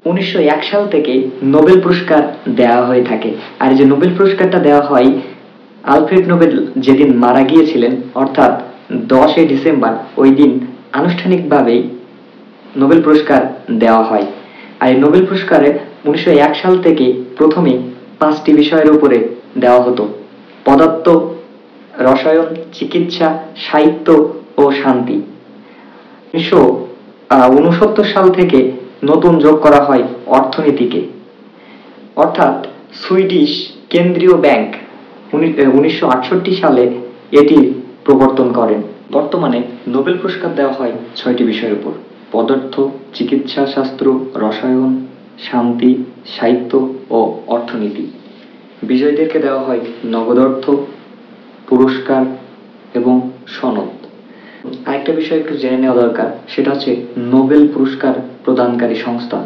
1901 সাল থেকে নোবেল পুরস্কার দেওয়া হয়ে থাকে। আর যে নোবেল পুরস্কারটা দেওয়া হয় আলফ্রেড নোবেল যেদিন মারা গিয়েছিলেন, অর্থাৎ 10 ডিসেম্বর, ওই দিন আনুষ্ঠানিকভাবেই নোবেল পুরস্কার দেওয়া হয়। আর এই নোবেল পুরস্কারে 1901 সাল থেকে প্রথমে 5টি বিষয়ের উপরে দেওয়া হতো: পদার্থ, রসায়ন, চিকিৎসা, সাহিত্য ও শান্তি। 1969 সাল থেকে নতুন যোগ করা হয় অর্থনীতিকে, অর্থাৎ সুইডিশ কেন্দ্রীয় ব্যাংক 1968 সালে এটি প্রবর্তন করেন। বর্তমানে নোবেল পুরস্কার দেওয়া হয় 6টি বিষয়ের উপর: পদার্থ, চিকিৎসা শাস্ত্র, রসায়ন, শান্তি, সাহিত্য ও অর্থনীতি। বিজয়ীদেরকে দেওয়া হয় নগদ অর্থ, পুরস্কার এবং সনদ। আরেকটা বিষয় একটু জেনে নেওয়া দরকার, সেটা হচ্ছে নোবেল পুরস্কার প্রদানকারী সংস্থা।